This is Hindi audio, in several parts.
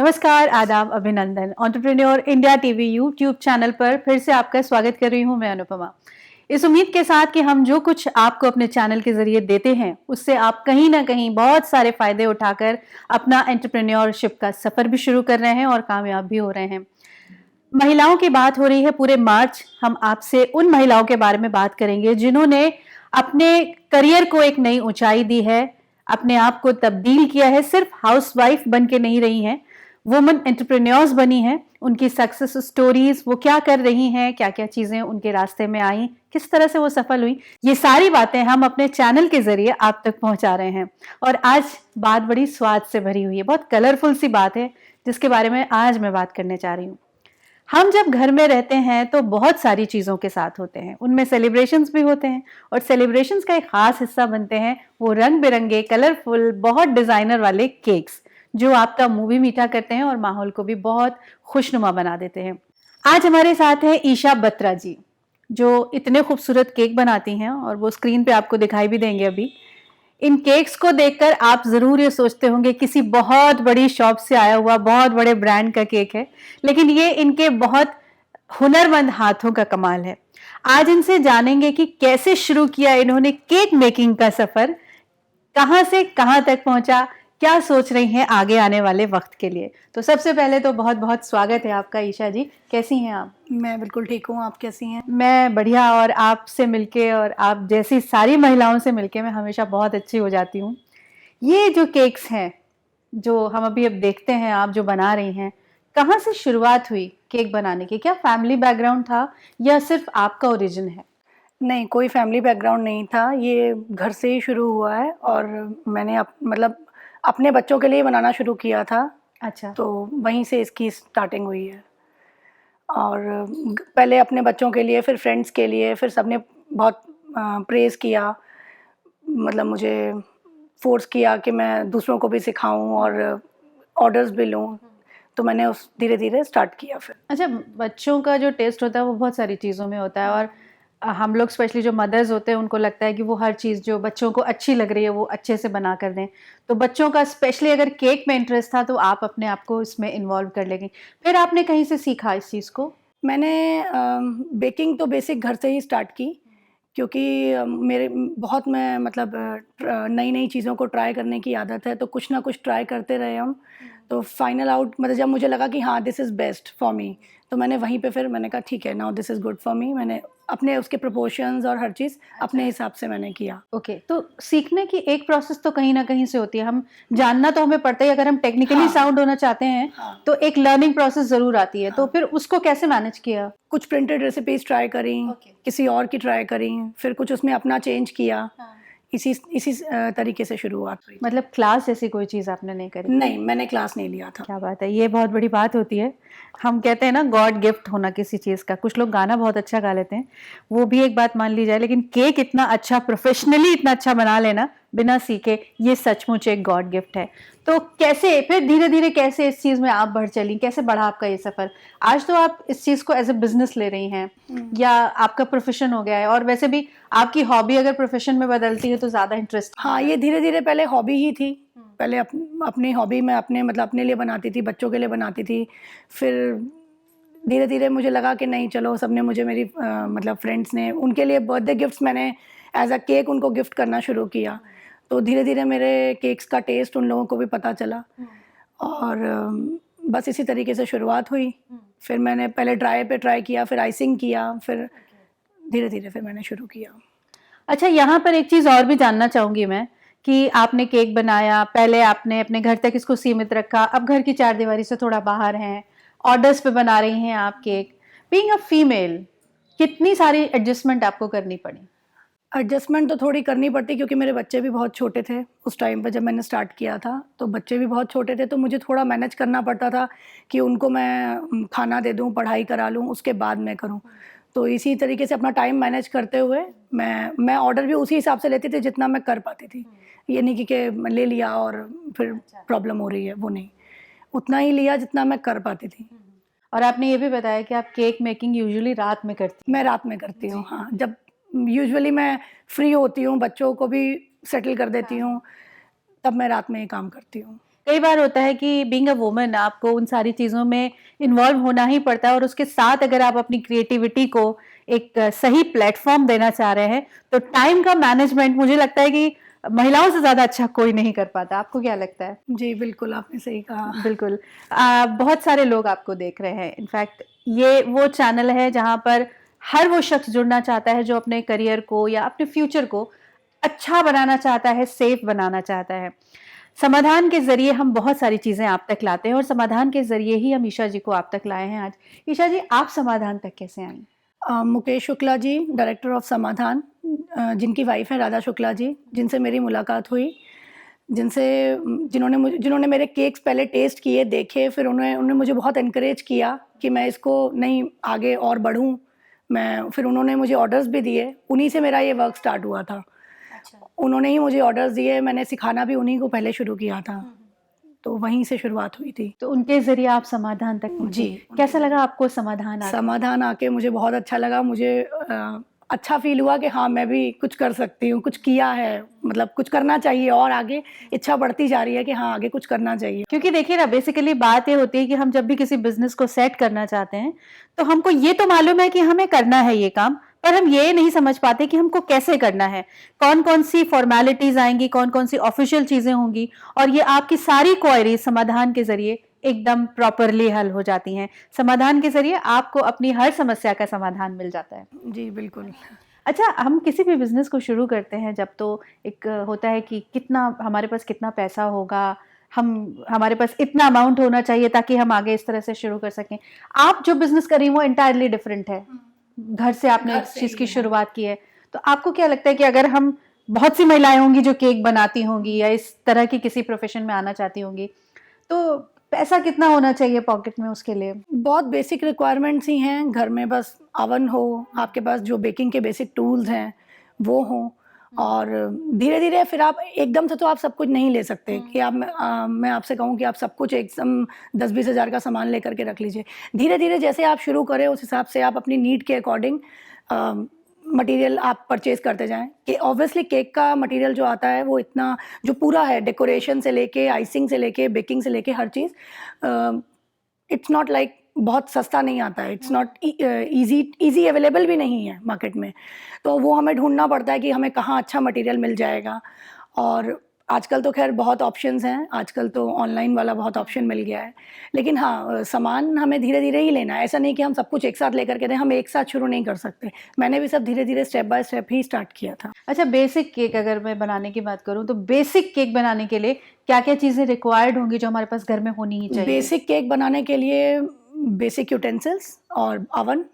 नमस्कार, आदाब, अभिनंदन। Entrepreneur India TV YouTube channel पर फिर से आपका स्वागत कर रही हूं मैं अनुपमा। इस उम्मीद के साथ कि हम जो कुछ आपको अपने चैनल के जरिए देते हैं उससे आप कहीं ना कहीं बहुत सारे फायदे उठाकर अपना एंटरप्रेन्योरशिप का सफर भी शुरू कर रहे हैं और कामयाब भी हो रहे हैं। महिलाओं की बात हो रही है पूरे मार्च। हम आपसे उन महिलाओं के बारे में बात करेंगे जिन्होंने अपने करियर को एक नई ऊंचाई दी है, अपने आप को तब्दील किया है, सिर्फ हाउसवाइफ बन के नहीं रही हैं, वुमन एंटरप्रेन्योर्स बनी हैं। उनकी सक्सेस स्टोरीज, वो क्या कर रही हैं, क्या क्या चीजें उनके रास्ते में आई, किस तरह से वो सफल हुई, ये सारी बातें हम अपने चैनल के जरिए आप तक पहुंचा रहे हैं। और आज बात बड़ी स्वाद से भरी हुई है, बहुत कलरफुल सी बात है जिसके बारे में आज मैं बात करने जा रही हूँ। हम जब घर में रहते हैं तो बहुत सारी चीज़ों के साथ होते हैं, उनमें सेलिब्रेशंस भी होते हैं और सेलिब्रेशंस का एक खास हिस्सा बनते हैं वो रंग बिरंगे, कलरफुल, बहुत डिज़ाइनर वाले केक्स जो आपका मुंह भी मीठा करते हैं और माहौल को भी बहुत खुशनुमा बना देते हैं। आज हमारे साथ है ईशा बत्रा जी, जो इतने खूबसूरत केक बनाती हैं और वो स्क्रीन पे आपको दिखाई भी देंगे अभी। इन केक्स को देखकर आप जरूर ये सोचते होंगे किसी बहुत बड़ी शॉप से आया हुआ बहुत बड़े ब्रांड का केक है, लेकिन ये इनके बहुत हुनरमंद हाथों का कमाल है। आज इनसे जानेंगे कि कैसे शुरू किया इन्होंने केक मेकिंग का सफर, कहां से कहां तक पहुंचा, क्या सोच रही हैं आगे आने वाले वक्त के लिए। तो सबसे पहले तो बहुत बहुत स्वागत है आपका ईशा जी। कैसी हैं आप? मैं बिल्कुल ठीक हूँ, आप कैसी हैं? मैं बढ़िया, और आपसे मिलके और आप जैसी सारी महिलाओं से मिलके मैं हमेशा बहुत अच्छी हो जाती हूँ। ये जो केक्स हैं जो हम अभी अब देखते हैं आप जो बना रही हैं, कहाँ से शुरुआत हुई केक बनाने की? क्या फैमिली बैकग्राउंड था या सिर्फ आपका ओरिजिन है? नहीं, कोई फैमिली बैकग्राउंड नहीं था, ये घर से ही शुरू हुआ है और मैंने मतलब अपने बच्चों के लिए बनाना शुरू किया था। अच्छा। तो वहीं से इसकी स्टार्टिंग हुई है और पहले अपने बच्चों के लिए, फिर फ्रेंड्स के लिए, फिर सबने बहुत प्रेज़ किया, मतलब मुझे फ़ोर्स किया कि मैं दूसरों को भी सिखाऊं और ऑर्डर्स भी लूं। तो मैंने उस धीरे-धीरे स्टार्ट किया फिर। अच्छा, बच्चों का जो टेस्ट होता है वो बहुत सारी चीज़ों में होता है और हम लोग स्पेशली जो मदर्स होते हैं उनको लगता है कि वो हर चीज़ जो बच्चों को अच्छी लग रही है वो अच्छे से बना कर दें। तो बच्चों का स्पेशली अगर केक में इंटरेस्ट था तो आप अपने आप को इसमें इन्वॉल्व कर लेंगी। फिर आपने कहीं से सीखा इस चीज़ को? मैंने बेकिंग तो बेसिक घर से ही स्टार्ट की, क्योंकि बहुत मैं मतलब नई-नई चीज़ों को ट्राई करने की आदत है, तो कुछ ना कुछ ट्राई करते रहे हम। तो फाइनल आउट मतलब जब मुझे लगा कि हाँ, this is best for me, तो मैंने वहीं पे फिर मैंने कहा ठीक है, now this is good for me. मैंने अपने उसके प्रोपोर्शंस और हर चीज़ अपने हिसाब से मैंने किया। ओके, तो सीखने की एक प्रोसेस तो कहीं न कहीं से होती है। हम जानना तो हमें पड़ता है, अगर हम टेक्निकली हाँ, साउंड होना चाहते हैं, हाँ, तो एक लर्निंग प्रोसेस ज़रूर आती है। तो हाँ। फिर उसको कैसे मैनेज किया? कुछ प्रिंटेड रेसिपीज़ ट्राई करी, ओके। किसी और की ट्राई करी, फिर कुछ उसमें अपना चेंज किया। हाँ। इसी इसी तरीके से शुरुआत हुई। मतलब क्लास जैसी कोई चीज़ आपने नहीं करी? नहीं, मैंने क्लास नहीं लिया था। क्या बात है! ये बहुत बड़ी बात होती है। हम कहते हैं ना गॉड गिफ्ट होना किसी चीज़ का। कुछ लोग गाना बहुत अच्छा गा लेते हैं, वो भी एक बात मान ली जाए, लेकिन केक इतना अच्छा प्रोफेशनली इतना अच्छा बना लेना बिना सीखे, ये सचमुच एक गॉड गिफ्ट है। तो कैसे फिर धीरे-धीरे कैसे इस चीज़ में आप बढ़ चलीं? कैसे बढ़ा आपका ये सफ़र? आज तो आप इस चीज़ को एज़ अ बिज़नेस ले रही हैं या आपका प्रोफ़ेशन हो गया है, और वैसे भी आपकी हॉबी अगर प्रोफ़ेशन में बदलती है तो ज़्यादा इंटरेस्टिंग हो हाँ, ये जाता धीरे-धीरे पहले हॉबी ही थी। है। पहले अपनी हॉबी मैं अपने मतलब अपने लिए बनाती थी, बच्चों के लिए बनाती थी। फिर धीरे-धीरे मुझे लगा कि नहीं चलो, सबने मुझे मेरी मतलब फ्रेंड्स ने उनके लिए बर्थडे गिफ्ट्स मैंने एज़ अ केक उनको गिफ्ट करना शुरू किया। तो धीरे-धीरे मेरे केक्स का टेस्ट उन लोगों को भी पता चला और बस इसी तरीके से शुरुआत हुई। फिर मैंने पहले ड्राई पे ट्राई किया, फिर आइसिंग किया, फिर धीरे-धीरे फिर मैंने शुरू किया। अच्छा, यहाँ पर एक चीज़ और भी जानना चाहूँगी मैं कि आपने केक बनाया, पहले आपने अपने घर तक इसको सीमित रखा, अब घर की चारदीवारी से थोड़ा बाहर हैं, ऑर्डर्स पे बना रही हैं आप केक। बीइंग अ फीमेल, कितनी सारी एडजस्टमेंट आपको करनी पड़ी? एडजस्टमेंट तो थोड़ी करनी पड़ती, क्योंकि मेरे बच्चे भी बहुत छोटे थे उस टाइम पे जब मैंने स्टार्ट किया था, तो बच्चे भी बहुत छोटे थे, तो मुझे थोड़ा मैनेज करना पड़ता था कि उनको मैं खाना दे दूँ, पढ़ाई करा लूँ, उसके बाद मैं करूँ। तो इसी तरीके से अपना टाइम मैनेज करते हुए मैं ऑर्डर भी उसी हिसाब से लेती थी जितना मैं कर पाती थी। ये नहीं कि ले लिया और फिर प्रॉब्लम हो रही है, वो नहीं। उतना ही लिया जितना मैं कर पाती थी। और आपने ये भी बताया कि आप केक मेकिंग यूजुअली रात में करती मैं रात में करती हूँ, हाँ। जब यूजुअली मैं फ्री होती हूँ, बच्चों को भी सेटल कर देती हूँ, तब मैं रात में ही काम करती हूँ। कई बार होता है कि बीइंग अ वुमन आपको उन सारी चीज़ों में इन्वॉल्व होना ही पड़ता है, और उसके साथ अगर आप अपनी क्रिएटिविटी को एक सही प्लेटफॉर्म देना चाह रहे हैं, तो टाइम का मैनेजमेंट मुझे लगता है कि महिलाओं से ज़्यादा अच्छा कोई नहीं कर पाता। आपको क्या लगता है? जी, बिल्कुल आपने सही कहा। बिल्कुल। बहुत सारे लोग आपको देख रहे हैं। इनफैक्ट ये वो चैनल है जहाँ पर हर वो शख्स जुड़ना चाहता है जो अपने करियर को या अपने फ्यूचर को अच्छा बनाना चाहता है, सेफ बनाना चाहता है। समाधान के ज़रिए हम बहुत सारी चीज़ें आप तक लाते हैं, और समाधान के ज़रिए ही हम ईशा जी को आप तक लाए हैं आज। ईशा जी, आप समाधान तक कैसे आईं? मुकेश शुक्ला जी, डायरेक्टर ऑफ समाधान, जिनकी वाइफ हैं राधा शुक्ला जी, जिनसे मेरी मुलाकात हुई, जिन्होंने मेरे केक्स पहले टेस्ट किए, देखे, फिर उन्होंने मुझे बहुत एनकरेज किया कि मैं इसको नहीं आगे और बढ़ूँ। फिर उन्होंने मुझे ऑर्डर्स भी दिए, उन्हीं से मेरा ये वर्क स्टार्ट हुआ था। अच्छा। उन्होंने ही मुझे ऑर्डर्स दिए, मैंने सिखाना भी उन्हीं को पहले शुरू किया था, तो वहीं से शुरुआत हुई थी। तो उनके ज़रिए आप समाधान तक पहुँची। जी, कैसा लगा आपको समाधान आके? समाधान आके मुझे बहुत अच्छा लगा। मुझे अच्छा फ़ील हुआ कि हाँ, मैं भी कुछ कर सकती हूँ, कुछ किया है, मतलब कुछ करना चाहिए, और आगे इच्छा बढ़ती जा रही है कि हाँ, आगे कुछ करना चाहिए। क्योंकि देखिए ना, बेसिकली बात ये होती है कि हम जब भी किसी बिज़नेस को सेट करना चाहते हैं, तो हमको ये तो मालूम है कि हमें करना है ये काम, पर हम ये नहीं समझ पाते कि हमको कैसे करना है। कौन-कौन सी फ़ॉर्मेलिटीज़ आएँगी, कौन-कौन सी ऑफ़िशियल चीज़ें होंगी, और ये आपकी सारी क्वेरीज़ समाधान के ज़रिए एकदम प्रॉपरली हल हो जाती हैं। समाधान के ज़रिए आपको अपनी हर समस्या का समाधान मिल जाता है। जी, बिल्कुल। अच्छा, हम किसी भी बिज़नेस को शुरू करते हैं जब, तो एक होता है कि कितना हमारे पास कितना पैसा होगा, हमारे पास इतना अमाउंट होना चाहिए ताकि हम आगे इस तरह से शुरू कर सकें। आप जो बिज़नेस कर रही हैं वो एंटायरली डिफरेंट है। घर से आपने घर इस से चीज़ ही की है। शुरुआत की है। तो आपको क्या लगता है कि अगर हम, बहुत सी महिलाएँ होंगी जो केक बनाती होंगी या इस तरह की किसी प्रोफ़ेशन में आना चाहती होंगी, तो पैसा कितना होना चाहिए पॉकेट में उसके लिए? बहुत बेसिक रिक्वायरमेंट्स ही हैं, घर में बस अवन हो, आपके पास जो बेकिंग के बेसिक टूल्स हैं, वो हों, और धीरे-धीरे फिर आप एकदम से तो आप सब कुछ नहीं ले सकते कि मैं आपसे कहूँ कि आप सब कुछ एकदम 10-20 हज़ार का सामान लेकर के रख लीजिए। धीरे-धीरे जैसे आप शुरू करें, उस हिसाब से आप अपनी नीड के अकॉर्डिंग मटीरियल आप परचेज़ करते जाएँ। कि ऑब्वियसली केक का मटीरियल जो आता है, वो इतना जो पूरा है, डेकोरेशन से लेके, आइसिंग से लेके, बेकिंग से लेके हर चीज़, इट्स नॉट लाइक बहुत सस्ता नहीं आता है, इट्स नॉट ईज़ी अवेलेबल भी नहीं है मार्केट में। तो वो हमें ढूँढना पड़ता है कि हमें कहाँ अच्छा मटीरियल मिल जाएगा, और आजकल तो ख़ैर बहुत ऑप्शंस हैं, आजकल तो ऑनलाइन वाला बहुत ऑप्शन मिल गया है। लेकिन हाँ, सामान हमें धीरे-धीरे ही लेना है, ऐसा नहीं कि हम सब कुछ एक साथ लेकर के दें, हम एक साथ शुरू नहीं कर सकते। मैंने भी सब धीरे-धीरे step by step he start किया था। अच्छा, बेसिक केक अगर मैं बनाने की बात करूँ, तो बेसिक केक बनाने के लिए क्या-क्या चीज़ें रिक्वायर्ड होंगी जो हमारे पास घर में होनी ही चाहिए? बेसिक केक बनाने के लिए बेसिक यूटेंसिल्स और अवन,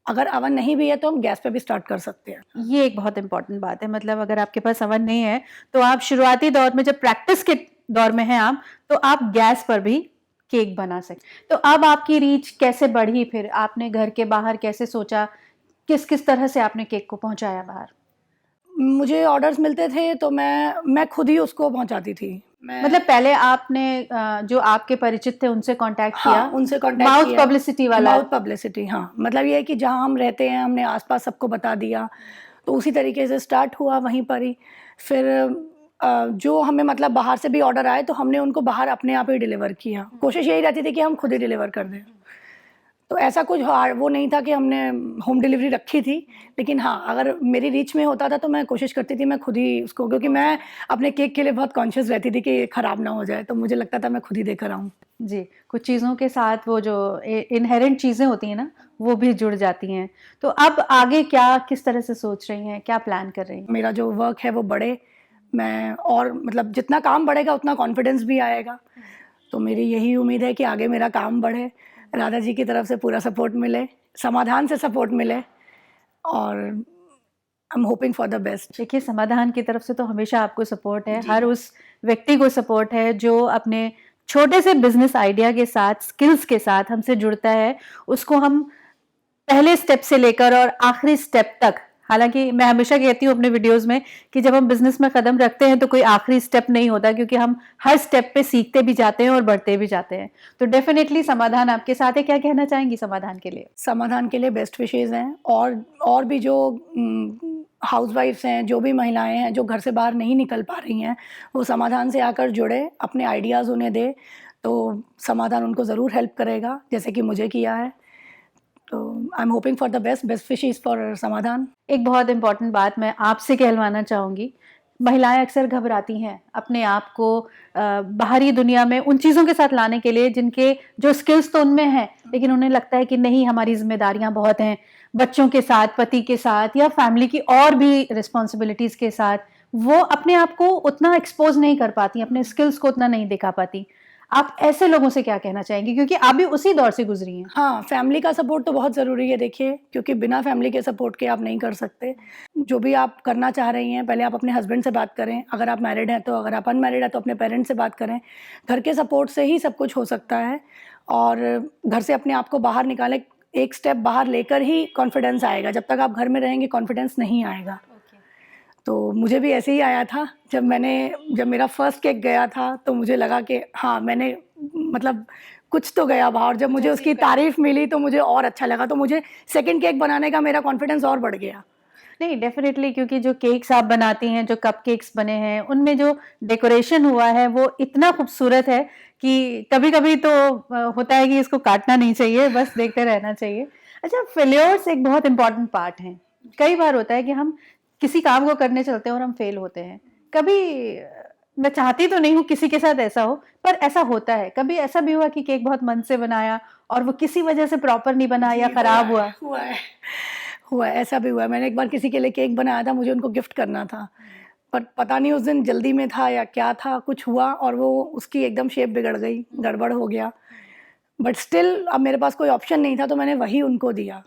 अगर अवन नहीं भी है तो हम गैस पे भी स्टार्ट कर सकते हैं। ये एक बहुत इम्पोर्टेंट बात है। मतलब अगर आपके पास अवन नहीं है, तो आप शुरुआती दौर में, जब प्रैक्टिस के दौर में हैं आप, तो आप गैस पर भी केक बना सकते। तो अब आपकी रीच कैसे बढ़ी फिर? आपने घर के बाहर कैसे सोचा? किस-किस तरह से आपने केक को पहुँचाया बाहर? मुझे ऑर्डर्स मिलते थे तो मैं खुद ही उसको पहुँचाती थी। मतलब पहले आपने जो आपके परिचित थे उनसे कॉन्टैक्ट किया? हाँ, उनसे कॉन्टैक्ट माउथ किया। पब्लिसिटी वाला? माउथ पब्लिसिटी, हाँ। मतलब ये है कि जहाँ हम रहते हैं, हमने आस-पास सबको बता दिया, तो उसी तरीके से स्टार्ट हुआ वहीं पर ही। फिर जो हमें मतलब बाहर से भी ऑर्डर आए, तो हमने उनको बाहर अपने आप ही डिलीवर किया। कोशिश यही रहती थी कि हम खुद ही डिलीवर कर दें। तो ऐसा कुछ वो नहीं था कि हमने होम डिलीवरी रखी थी, लेकिन हाँ, अगर मेरी रीच में होता था तो मैं कोशिश करती थी मैं खुद ही उसको, क्योंकि मैं अपने केक के लिए बहुत कॉन्शियस रहती थी कि खराब ना हो जाए, तो मुझे लगता था मैं खुद ही देकर आऊँ। जी, कुछ चीज़ों के साथ वो जो इनहेरेंट चीज़ें होती हैं ना, वो भी जुड़ जाती हैं। तो अब आगे क्या, किस तरह से सोच रही हैं? क्या प्लान कर रही हैं? मेरा जो वर्क है वो बढ़े, मैं और मतलब जितना काम बढ़ेगा उतना कॉन्फिडेंस भी आएगा। तो मेरी यही उम्मीद है कि आगे मेरा काम बढ़े, राधा जी की तरफ से पूरा सपोर्ट मिले, समाधान से सपोर्ट मिले, और I am hoping for the best. देखिए, समाधान की तरफ से तो हमेशा आपको सपोर्ट है। जी। हर उस व्यक्ति को सपोर्ट है जो अपने छोटे से बिज़नेस आइडिया के साथ, स्किल्स के साथ हमसे जुड़ता है। उसको हम पहले स्टेप से लेकर और आखिरी स्टेप तक, हालाँकि मैं हमेशा कहती हूँ अपने वीडियोज़ में कि जब हम बिज़नेस में कदम रखते हैं तो कोई आखिरी स्टेप नहीं होता, क्योंकि हम हर स्टेप पे सीखते भी जाते हैं और बढ़ते भी जाते हैं। तो डेफ़िनेटली समाधान आपके साथ है। क्या कहना चाहेंगी समाधान के लिए? समाधान के लिए बेस्ट विशेज़ हैं, और भी जो हाउसवाइफ्स हैं, जो भी महिलाएं हैं जो घर से बाहर नहीं निकल पा रही हैं, वो समाधान से आकर जुड़े, अपने आइडियाज़ उन्हें दें, तो समाधान उनको ज़रूर हेल्प करेगा, जैसे कि मुझे किया है। तो I am hoping for the best, best wishes for समाधान। एक बहुत इम्पॉर्टेंट बात मैं आपसे कहलवाना चाहूँगी, महिलाएं अक्सर घबराती हैं अपने आप को बाहरी दुनिया में उन चीज़ों के साथ लाने के लिए जिनके जो स्किल्स तो उनमें हैं, लेकिन उन्हें लगता है कि नहीं, हमारी जिम्मेदारियां बहुत हैं, बच्चों के साथ, पति के साथ या फैमिली की और भी रिस्पॉन्सिबिलिटीज़ के साथ वो अपने आप को उतना एक्सपोज नहीं कर पाती, अपने स्किल्स को उतना नहीं दिखा पाती। आप ऐसे लोगों से क्या कहना चाहेंगे, क्योंकि आप भी उसी दौर से गुजरी हैं? हाँ, फैमिली का सपोर्ट तो बहुत ज़रूरी है देखिए, क्योंकि बिना फैमिली के सपोर्ट के आप नहीं कर सकते। जो भी आप करना चाह रही हैं, पहले आप अपने हस्बैंड से बात करें, अगर आप मैरिड हैं तो, अगर आप अनमैरिड हैं तो अपने पेरेंट्स से बात करें। घर के सपोर्ट से ही सब कुछ हो सकता है, और घर से अपने आप को बाहर निकालें, एक स्टेप बाहर लेकर ही कॉन्फिडेंस आएगा। जब तक आप घर में रहेंगे कॉन्फिडेंस नहीं आएगा। तो मुझे भी ऐसे ही आया था, जब मेरा फर्स्ट केक गया था तो मुझे लगा कि हाँ, मैंने मतलब कुछ तो गया बाहर। जब मुझे उसकी तारीफ़ मिली तो मुझे और अच्छा लगा, तो मुझे सेकंड केक बनाने का मेरा कॉन्फिडेंस और बढ़ गया। नहीं, डेफिनेटली, क्योंकि जो केक्स आप बनाती हैं, जो कप केक्स बने हैं, उनमें जो डेकोरेशन हुआ है वो इतना खूबसूरत है कि कभी-कभी तो होता है कि इसको काटना नहीं चाहिए, बस देखते रहना चाहिए। अच्छा, फेल्योर्स एक बहुत इम्पोर्टेंट पार्ट हैं। कई बार होता है कि हम किसी काम को करने चलते हैं और हम फेल होते हैं। कभी मैं चाहती तो नहीं हूँ किसी के साथ ऐसा हो, पर ऐसा होता है। कभी ऐसा भी हुआ कि केक बहुत मन से बनाया और वो किसी वजह से प्रॉपर नहीं बना या खराब हुआ? हुआ है, ऐसा भी हुआ है। मैंने एक बार किसी के लिए केक बनाया था, मुझे उनको गिफ्ट करना था, पर पता नहीं उस दिन जल्दी में था या क्या था, कुछ हुआ और वो उसकी एकदम शेप बिगड़ गई, गड़बड़ हो गया। बट स्टिल अब मेरे पास कोई ऑप्शन नहीं था, तो मैंने वही उनको दिया।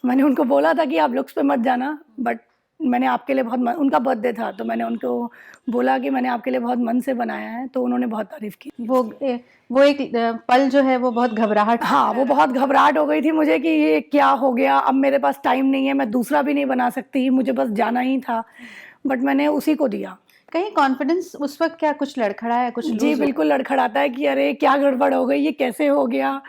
मैंने उनको बोला था कि आप लुक्स पे मत जाना, बट मैंने आपके लिए बहुत उनका बर्थडे था, तो मैंने उनको बोला कि मैंने आपके लिए बहुत मन से बनाया है, तो उन्होंने बहुत तारीफ़ की। वो एक पल जो है वो बहुत घबराहट। हाँ, वो बहुत घबराहट हो गई थी मुझे कि ये क्या हो गया, अब मेरे पास टाइम नहीं है, मैं दूसरा भी नहीं बना सकती, मुझे बस जाना ही था, बट मैंने उसी को दिया। कहीं कॉन्फिडेंस उस वक़्त क्या कुछ लड़खड़ाया, कुछ जी, लूज़ हुआ? बिल्कुल लड़खड़ाता है कि अरे क्या गड़बड़ हो गई, ये कैसे हो गया?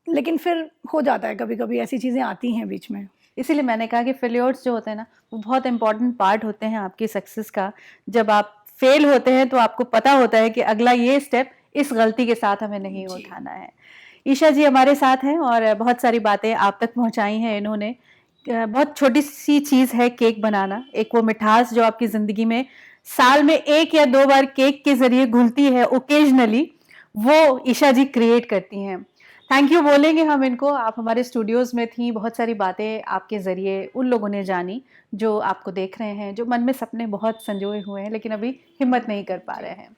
लेकिन फिर हो जाता है, कभी-कभी ऐसी चीज़ें आती हैं बीच में। इसीलिए मैंने कहा कि फेल्योर्स जो होते हैं ना, वो बहुत इम्पोर्टेंट पार्ट होते हैं आपकी सक्सेस का। जब आप फेल होते हैं तो आपको पता होता है कि अगला ये स्टेप इस गलती के साथ हमें नहीं उठाना है। ईशा जी हमारे साथ हैं और बहुत सारी बातें आप तक पहुँचाई हैं इन्होंने। बहुत छोटी-सी चीज़ है केक बनाना, एक वो मिठास जो आपकी ज़िंदगी में साल में 1 या 2 बार केक के ज़रिए घुलती है ओकेजनली, वो ईशा जी क्रिएट करती हैं। थैंक यू बोलेंगे हम इनको, आप हमारे स्टूडियोज़ में थीं, बहुत सारी बातें आपके ज़रिए उन लोगों ने जानी जो आपको देख रहे हैं, जो मन में सपने बहुत संजोए हुए हैं लेकिन अभी हिम्मत नहीं कर पा रहे हैं।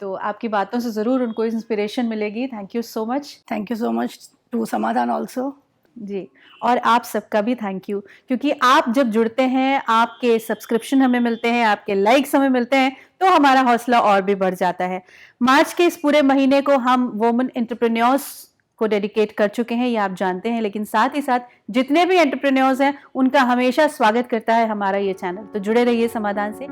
तो आपकी बातों से ज़रूर उनको इंस्पिरेशन मिलेगी। Thank you so much. Thank you so much to Samadhan also. जी, और आप सबका भी थैंक यू, क्योंकि आप जब जुड़ते हैं, आपके सब्सक्रिप्शन हमें मिलते हैं, आपके लाइक्स हमें मिलते हैं, तो हमारा हौसला और भी बढ़ जाता है। मार्च के इस पूरे महीने को हम वुमेन एंटरप्रेन्योर्स को डेडिकेट कर चुके हैं, ये आप जानते हैं, लेकिन साथ ही साथ जितने भी एंटरप्रेन्योर्स हैं, उनका हमेशा स्वागत करता है हमारा ये चैनल। तो जुड़े रहिए समाधान से।